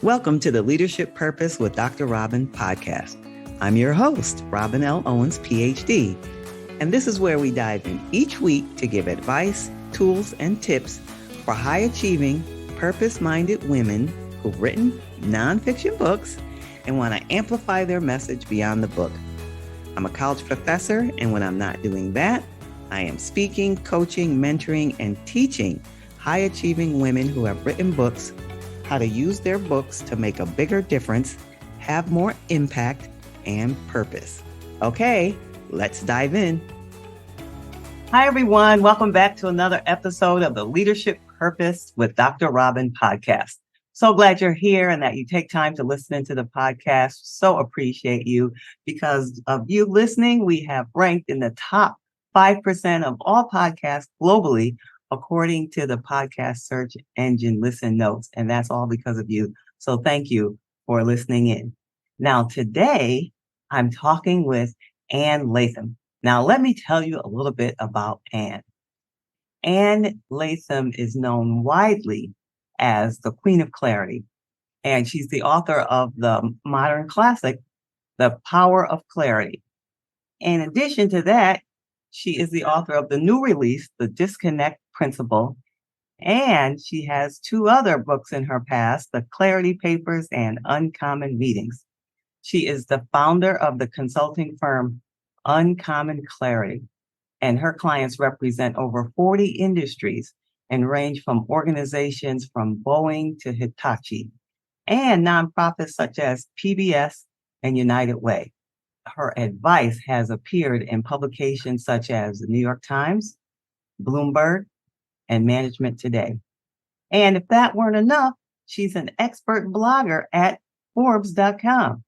Welcome to the Leadership Purpose with Dr. Robin podcast. I'm your host, Robin L. Owens, PhD, and this is where we dive in each week to give advice, tools, and tips for high-achieving, purpose-minded women who've written nonfiction books and want to amplify their message beyond the book. I'm a college professor, and when I'm not doing that, I am speaking, coaching, mentoring, and teaching high-achieving women who have written books how to use their books to make a bigger difference, have more impact, and purpose. Okay, let's dive in. Hi, everyone. Welcome back to another episode of the Leadership Purpose with Dr. Robin podcast. So glad you're here and that you take time to listen into the podcast. So appreciate you. Because of you listening, we have ranked in the top 5% of all podcasts globally, according to the podcast search engine Listen Notes. And that's all because of you. So thank you for listening in. Now, today, I'm talking with Ann Latham. Now, let me tell you a little bit about Ann. Ann Latham is known widely as the Queen of Clarity, and she's the author of the modern classic, The Power of Clarity. In addition to that, she is the author of the new release, The Disconnect Principle, and she has two other books in her past, The Clarity Papers and Uncommon Meetings. She is the founder of the consulting firm Uncommon Clarity, and her clients represent over 40 industries and range from organizations from Boeing to Hitachi and nonprofits such as PBS and United Way. Her advice has appeared in publications such as the New York Times, Bloomberg, and Management Today. And if that weren't enough, she's an expert blogger at Forbes.com.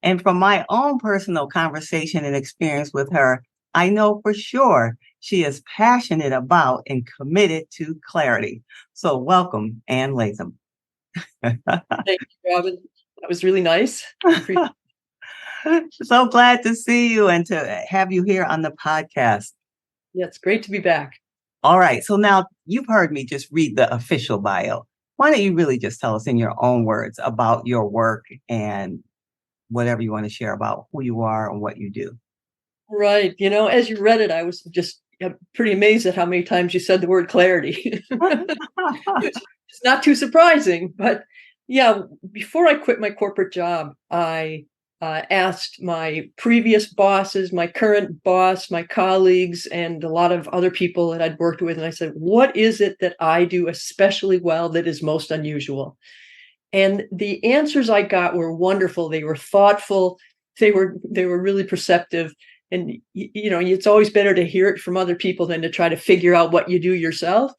And from my own personal conversation and experience with her, I know for sure she is passionate about and committed to clarity. So welcome, Ann Latham. Thank you, Robin. That was really nice. So glad to see you and to have you here on the podcast. Yeah, it's great to be back. All right. So now you've heard me just read the official bio. Why don't you really just tell us in your own words about your work and whatever you want to share about who you are and what you do? Right. As you read it, I was just pretty amazed at how many times you said the word clarity. It's not too surprising, but yeah, before I quit my corporate job, I asked my previous bosses, my current boss, my colleagues, and a lot of other people that I'd worked with. And I said, what is it that I do especially well that is most unusual? And the answers I got were wonderful. They were thoughtful. They were really perceptive. And, it's always better to hear it from other people than to try to figure out what you do yourself.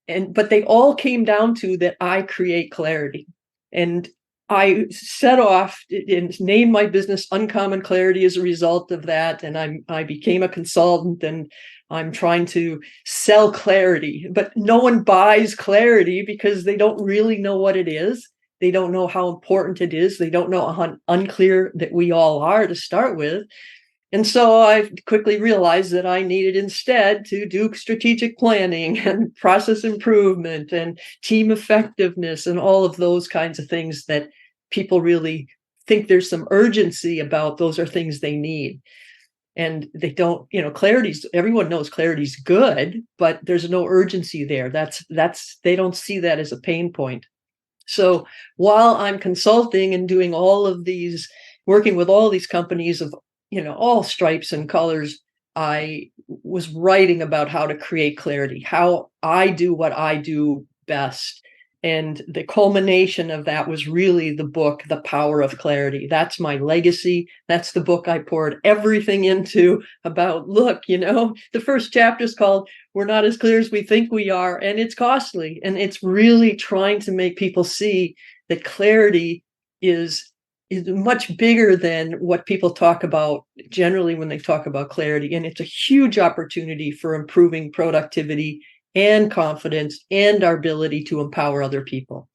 But they all came down to that I create clarity. And I set off and named my business Uncommon Clarity as a result of that. And I became a consultant and I'm trying to sell clarity, but no one buys clarity because they don't really know what it is. They don't know how important it is. They don't know how unclear that we all are to start with. And so I quickly realized that I needed instead to do strategic planning and process improvement and team effectiveness and all of those kinds of things that people really think there's some urgency about. Those are things they need. And they don't, everyone knows clarity's good, but there's no urgency there. They don't see that as a pain point. So while I'm consulting and doing all of these, working with all these companies of all stripes and colors, I was writing about how to create clarity, how I do what I do best. And the culmination of that was really the book, The Power of Clarity. That's my legacy. That's the book I poured everything into about, look, the first chapter is called We're Not as Clear as We Think We Are, and it's costly. And it's really trying to make people see that clarity is much bigger than what people talk about generally when they talk about clarity. And it's a huge opportunity for improving productivity and confidence and our ability to empower other people.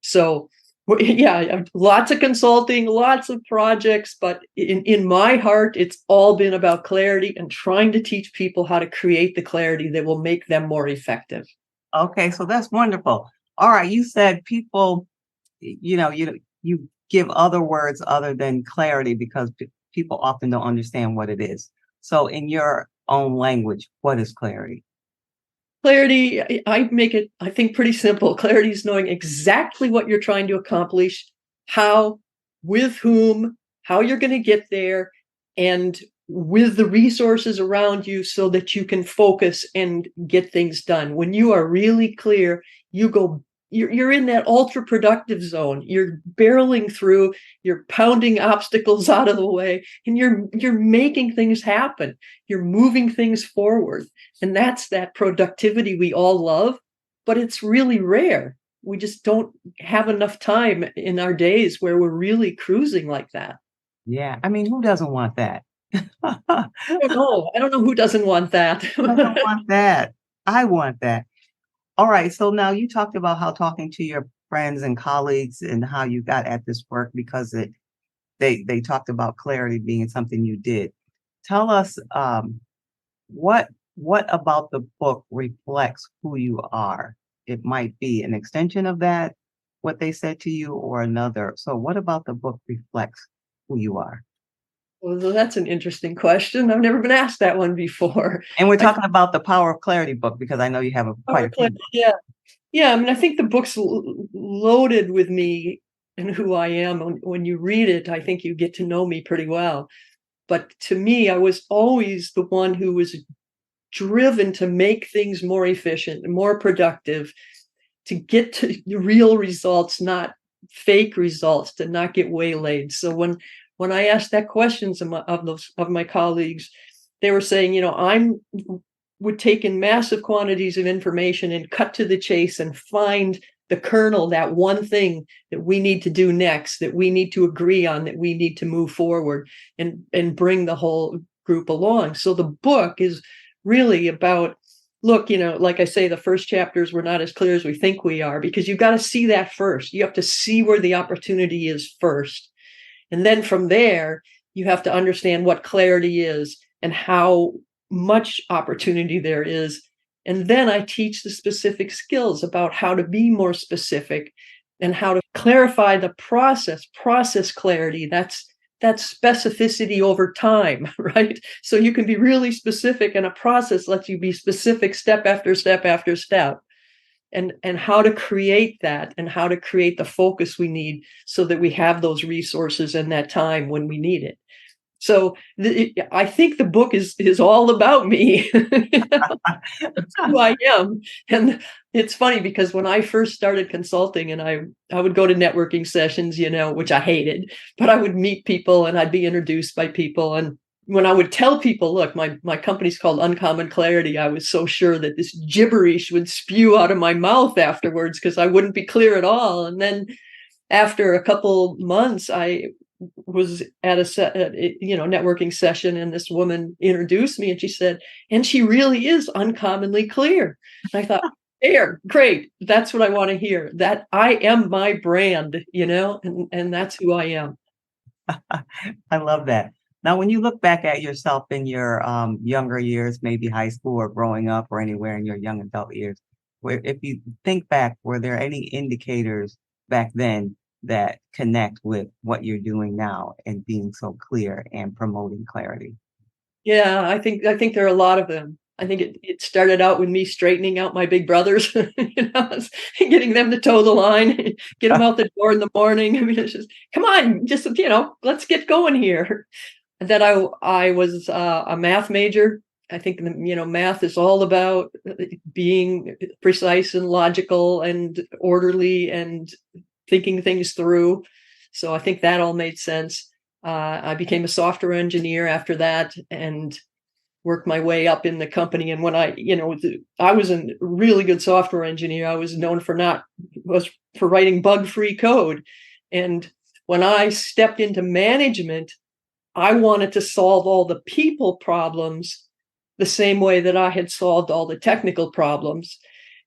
So yeah, lots of consulting, lots of projects, but in my heart, it's all been about clarity and trying to teach people how to create the clarity that will make them more effective. Okay, so that's wonderful. All right, you said people you give other words other than clarity because people often don't understand what it is. So in your own language, what is clarity? Clarity, I make it, I think, pretty simple. Clarity is knowing exactly what you're trying to accomplish, how, with whom, how you're going to get there, and with the resources around you so that you can focus and get things done. When you are really clear, you're in that ultra productive zone. You're barreling through, you're pounding obstacles out of the way, and you're making things happen. You're moving things forward. And that's that productivity we all love, but it's really rare. We just don't have enough time in our days where we're really cruising like that. Yeah. I mean, who doesn't want that? I don't know who doesn't want that. Who doesn't want that? I want that. All right. So now you talked about how talking to your friends and colleagues and how you got at this work because they talked about clarity being something you did. Tell us what about the book reflects who you are? It might be an extension of that, what they said to you, or another. So what about the book reflects who you are? Well, that's an interesting question. I've never been asked that one before. And we're I talking about the Power of Clarity book because I know you have quite a few. Yeah. Yeah, I mean, I think the book's loaded with me and who I am. When you read it, I think you get to know me pretty well. But to me, I was always the one who was driven to make things more efficient and more productive, to get to real results, not fake results, to not get waylaid. So when I asked that questions of my colleagues, they were saying, I'm would take in massive quantities of information and cut to the chase and find the kernel, that one thing that we need to do next, that we need to agree on, that we need to move forward and bring the whole group along. So the book is really about, look, like I say, the first chapters were not as clear as we think we are, because you've got to see that first. You have to see where the opportunity is first. And then from there, you have to understand what clarity is and how much opportunity there is. And then I teach the specific skills about how to be more specific and how to clarify the process clarity. That's specificity over time, right? So you can be really specific, and a process lets you be specific step after step after step. And how to create that, and how to create the focus we need so that we have those resources and that time when we need it. So I think the book is all about me. That's who I am. And it's funny because when I first started consulting, and I would go to networking sessions, which I hated, but I would meet people and I'd be introduced by people. And when I would tell people, look, my company's called Uncommon Clarity, I was so sure that this gibberish would spew out of my mouth afterwards because I wouldn't be clear at all. And then after a couple months, I was at a networking session, and this woman introduced me, and she said, and she really is uncommonly clear. And I thought, there, great. That's what I want to hear. That I am my brand, and that's who I am. I love that. Now, when you look back at yourself in your younger years, maybe high school or growing up or anywhere in your young adult years, where if you think back, were there any indicators back then that connect with what you're doing now and being so clear and promoting clarity? Yeah, I think there are a lot of them. I think it started out with me straightening out my big brothers, getting them to toe the line, get them out the door in the morning. I mean, it's just, come on, just, let's get going here. And then I was a math major. I think, math is all about being precise and logical and orderly and thinking things through. So I think that all made sense. I became a software engineer after that and worked my way up in the company. And when I was a really good software engineer, I was known for writing bug-free code. And when I stepped into management, I wanted to solve all the people problems the same way that I had solved all the technical problems.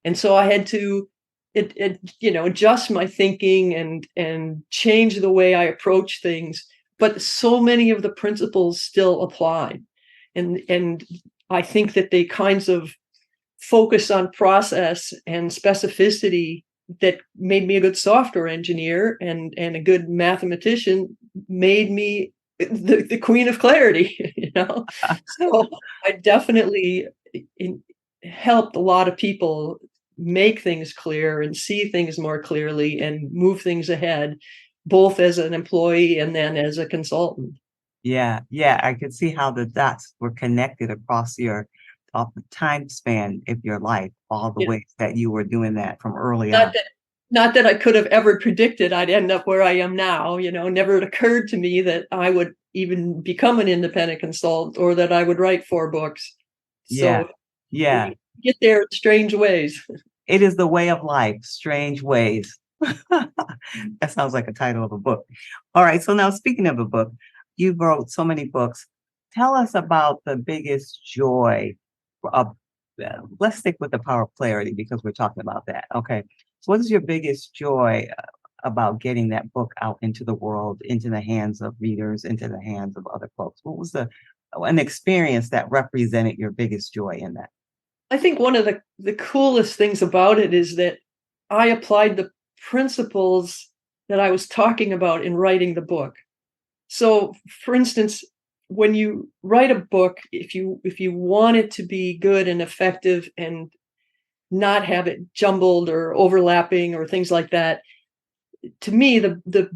And so I had to adjust my thinking and change the way I approach things. But so many of the principles still apply. And I think that they kinds of focus on process and specificity that made me a good software engineer and a good mathematician made me the queen of clarity, So I definitely helped a lot of people make things clear and see things more clearly and move things ahead, both as an employee and then as a consultant. Yeah, yeah, I could see how the dots were connected across your the time span of your life, all the Yeah. ways that you were doing that from early Not on. that not that I could have ever predicted I'd end up where I am now, never occurred to me that I would even become an independent consultant or that I would write 4 books. Yeah, So yeah. we get there in strange ways. It is the way of life, strange ways. That sounds like a title of a book. All right, so now speaking of a book, you wrote so many books. Tell us about the biggest joy of, let's stick with the power of clarity because we're talking about that. Okay. So what is your biggest joy about getting that book out into the world, into the hands of readers, into the hands of other folks? What was an experience that represented your biggest joy in that? I think one of the coolest things about it is that I applied the principles that I was talking about in writing the book. So, for instance, when you write a book, if you want it to be good and effective and not have it jumbled or overlapping or things like that, to me, the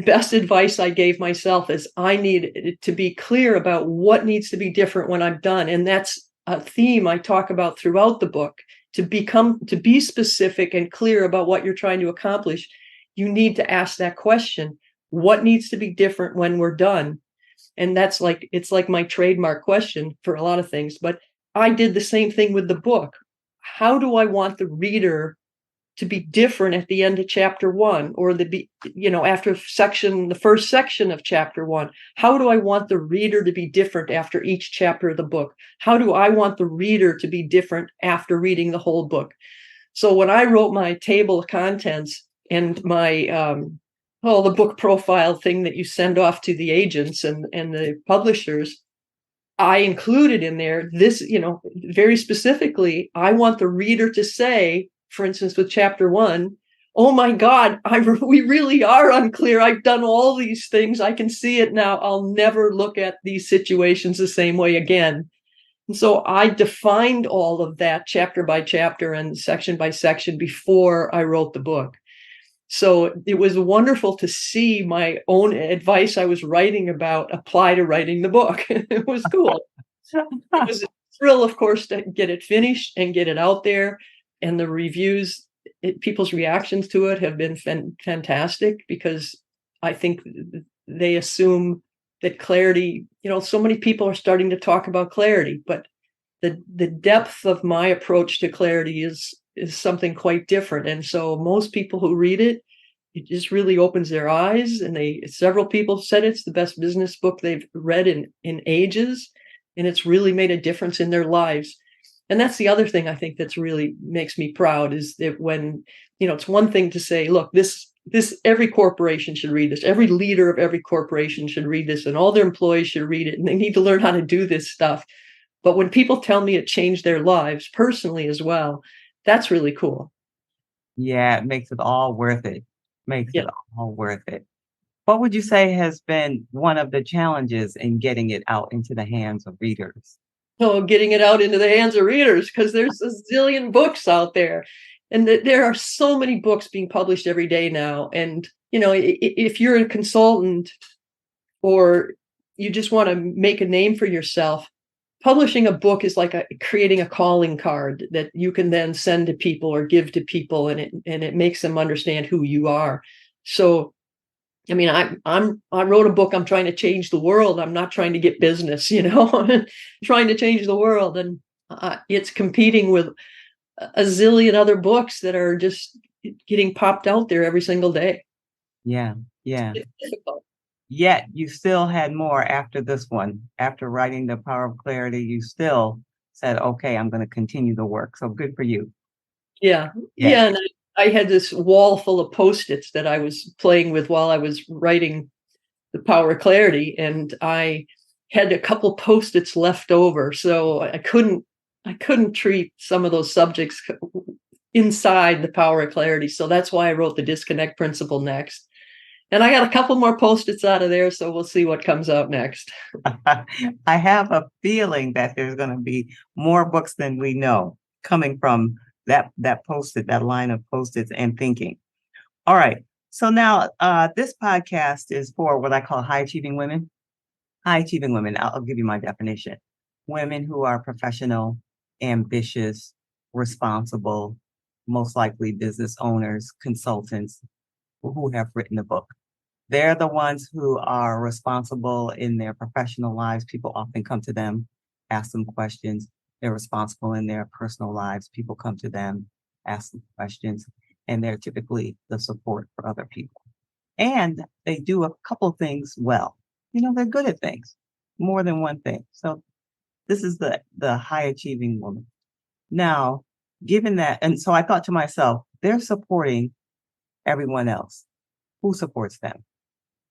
best advice I gave myself is I need it to be clear about what needs to be different when I'm done. And that's a theme I talk about throughout the book. To be specific and clear about what you're trying to accomplish, you need to ask that question. What needs to be different when we're done? And it's like my trademark question for a lot of things. But I did the same thing with the book. How do I want the reader to be different at the end of chapter 1 or after the first section of chapter 1? How do I want the reader to be different after each chapter of the book? How do I want the reader to be different after reading the whole book? So when I wrote my table of contents and my the book profile thing that you send off to the agents and the publishers, I included in there this, very specifically, I want the reader to say, for instance, with chapter 1, oh my God, we really are unclear. I've done all these things. I can see it now. I'll never look at these situations the same way again. And so I defined all of that chapter by chapter and section by section before I wrote the book. So it was wonderful to see my own advice I was writing about apply to writing the book. It was cool. It was a thrill, of course, to get it finished and get it out there. And the reviews, people's reactions to it have been fantastic because I think they assume that clarity, so many people are starting to talk about clarity, but the depth of my approach to clarity is something quite different. And so most people who read it, it just really opens their eyes. And several people said it's the best business book they've read in ages. And it's really made a difference in their lives. And that's the other thing I think that's really makes me proud is that when, it's one thing to say, look, this every corporation should read this. Every leader of every corporation should read this and all their employees should read it. And they need to learn how to do this stuff. But when people tell me it changed their lives personally as well, that's really cool. Yeah, it makes it all worth it. Makes Yeah. it all worth it. What would you say has been one of the challenges in getting it out into the hands of readers? Oh, getting it out into the hands of readers because there's a zillion books out there. And there are so many books being published every day now. And, if you're a consultant or you just want to make a name for yourself, publishing a book is like creating a calling card that you can then send to people or give to people, and it makes them understand who you are. So, I mean, I wrote a book. I'm trying to change the world. I'm not trying to get business, trying to change the world, and it's competing with a zillion other books that are just getting popped out there every single day. Yeah, yeah. It's difficult. Yet you still had more after this one. After writing The Power of Clarity, you still said, okay, I'm going to continue the work. So good for you. Yeah. Yeah. Yeah. And I had this wall full of Post-its that I was playing with while I was writing The Power of Clarity. And I had a couple Post-its left over. So I couldn't treat some of those subjects inside the power of clarity. So that's why I wrote the disconnect principle next. And I got a couple more Post-its out of there, so we'll see what comes out next. I have a feeling that there's going to be more books than we know coming from that Post-it, that line of Post-its and thinking. All right. So now this podcast is for what I call high achieving women. High achieving women, I'll give you my definition. Women who are professional, ambitious, responsible, most likely business owners, consultants who have written a book. They're the ones who are responsible in their professional lives. People often come to them, ask them questions. They're responsible in their personal lives. People come to them, ask them questions, and they're typically the support for other people. And they do a couple things well. They're good at things, more than one thing. So this is the high achieving woman. Now, given that, and so I thought to myself, they're supporting everyone else. Who supports them?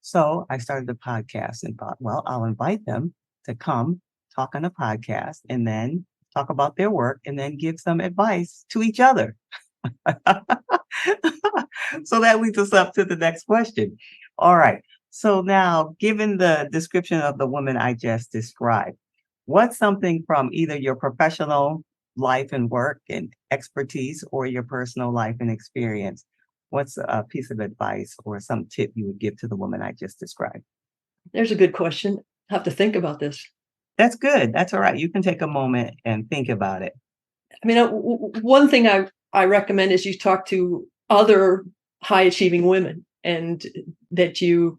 So I started a podcast and thought, well, I'll invite them to come talk on a podcast and then talk about their work and then give some advice to each other. So that leads us up to the next question. All right. So now, given the description of the woman I just described, what's something from either your professional life and work and expertise or your personal life and experience? What's a piece of advice or some tip you would give to the woman I just described? There's a good question. I have to think about this. That's good. That's all right. You can take a moment and think about it. I mean, one thing I recommend is you talk to other high achieving women and that you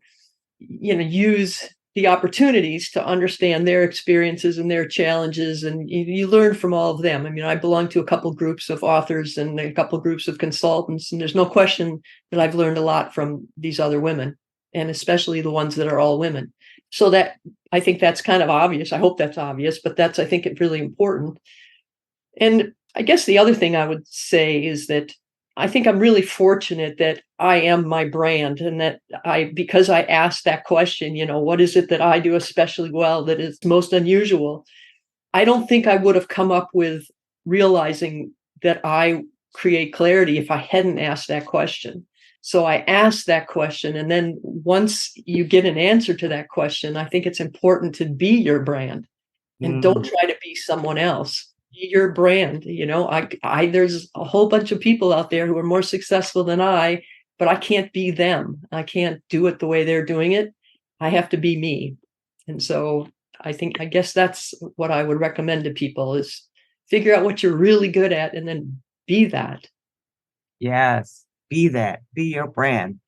use the opportunities to understand their experiences and their challenges, and you learn from all of them. I mean, I belong to a couple groups of authors and a couple groups of consultants, and there's no question that I've learned a lot from these other women, and especially the ones that are all women. So that, I think that's kind of obvious. I hope that's obvious, but I think it's really important. And I guess the other thing I would say is that I think I'm really fortunate that I am my brand, and that because I asked that question, what is it that I do especially well that is most unusual? I don't think I would have come up with realizing that I create clarity if I hadn't asked that question. So I asked that question. And then once you get an answer to that question, I think it's important to be your brand and don't try to be someone else. Your brand. There's a whole bunch of people out there who are more successful than I, but I can't be them. I can't do it the way they're doing it. I have to be me. And so I guess that's what I would recommend to people is figure out what you're really good at and then be that. Yes, be that. Be your brand.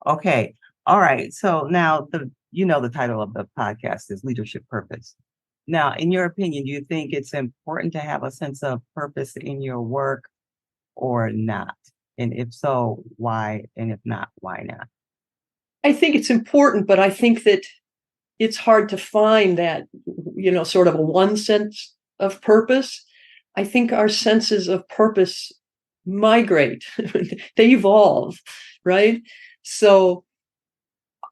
Okay. All right. So now the title of the podcast is Leadership Purpose. Now, in your opinion, do you think it's important to have a sense of purpose in your work or not? And if so, why? And if not, why not? I think it's important, but I think that it's hard to find that, sort of a one sense of purpose. I think our senses of purpose migrate, they evolve, right? So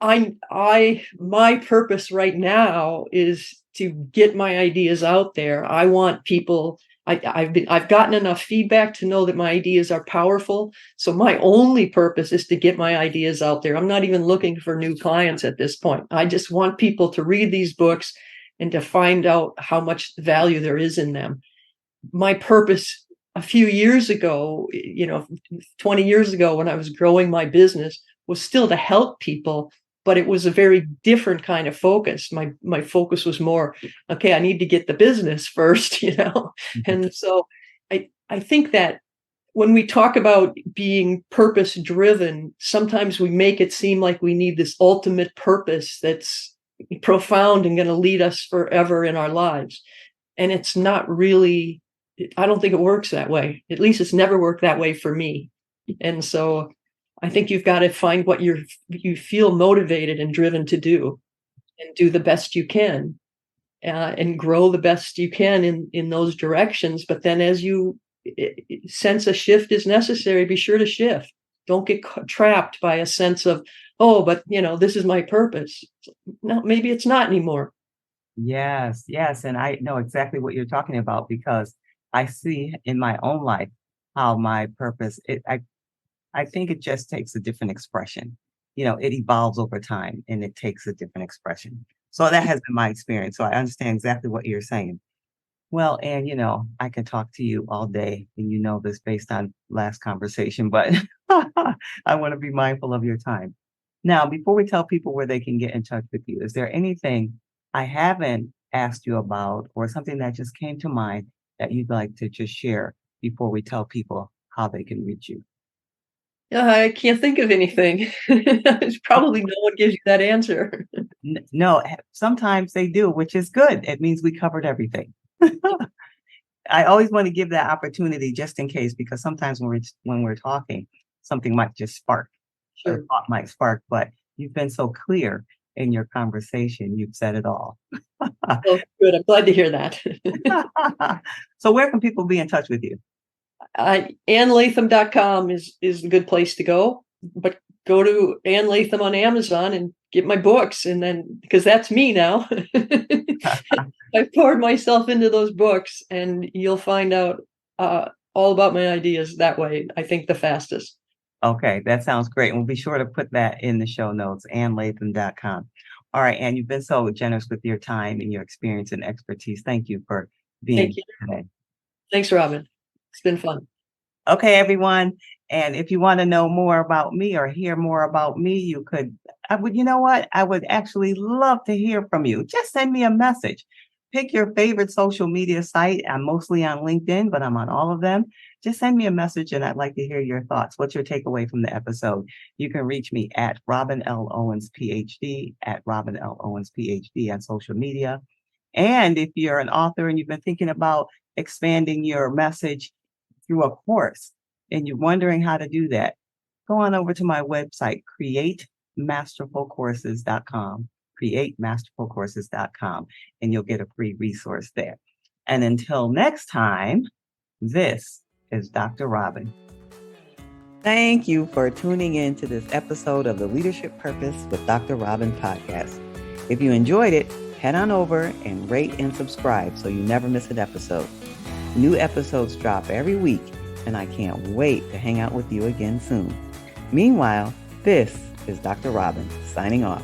my purpose right now is to get my ideas out there. I want people, I've gotten enough feedback to know that my ideas are powerful. So my only purpose is to get my ideas out there. I'm not even looking for new clients at this point. I just want people to read these books and to find out how much value there is in them. My purpose a few years ago, 20 years ago when I was growing my business, was still to help people, but it was a very different kind of focus. My focus was more, okay, I need to get the business first, And so I think that when we talk about being purpose driven, sometimes we make it seem like we need this ultimate purpose that's profound and going to lead us forever in our lives. And it's not really, I don't think it works that way. At least it's never worked that way for me. And so I think you've got to find what you feel motivated and driven to do, and do the best you can, and grow the best you can in those directions. But then as you sense a shift is necessary, be sure to shift. Don't get trapped by a sense of, oh, but this is my purpose. No, maybe it's not anymore. Yes. And I know exactly what you're talking about because I see in my own life how my purpose, I think it just takes a different expression. It evolves over time and it takes a different expression. So that has been my experience. So I understand exactly what you're saying. Well, and I can talk to you all day, and this based on last conversation, but I want to be mindful of your time. Now, before we tell people where they can get in touch with you, is there anything I haven't asked you about or something that just came to mind that you'd like to just share before we tell people how they can reach you? Yeah, I can't think of anything. It's probably no one gives you that answer. No, sometimes they do, which is good. It means we covered everything. I always want to give that opportunity just in case, because sometimes when we're talking, something might just spark, or a Sure. thought might spark. But you've been so clear in your conversation, you've said it all. Well, good. I'm glad to hear that. So where can people be in touch with you? AnnLatham.com is a good place to go. But go to Ann Latham on Amazon and get my books, and then because that's me now. I've poured myself into those books, and you'll find out all about my ideas that way. I think the fastest. Okay, that sounds great. We'll be sure to put that in the show notes, annlatham.com. All right, Ann, you've been so generous with your time and your experience and expertise. Thank you for being Thank you. here today. Thanks, Robin. It's been fun. Okay, everyone. And if you want to know more about me or hear more about me, you know what? I would actually love to hear from you. Just send me a message. Pick your favorite social media site. I'm mostly on LinkedIn, but I'm on all of them. Just send me a message and I'd like to hear your thoughts. What's your takeaway from the episode? You can reach me at Robin L. Owens, PhD, at Robin L. Owens, PhD on social media. And if you're an author and you've been thinking about expanding your message through a course and you're wondering how to do that, go on over to my website, createmasterfulcourses.com, createmasterfulcourses.com, and you'll get a free resource there. And until next time, this is Dr. Robin. Thank you for tuning in to this episode of the Leadership Purpose with Dr. Robin podcast. If you enjoyed it, head on over and rate and subscribe so you never miss an episode. New episodes drop every week, and I can't wait to hang out with you again soon. Meanwhile, this is Dr. Robin signing off.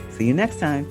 See you next time.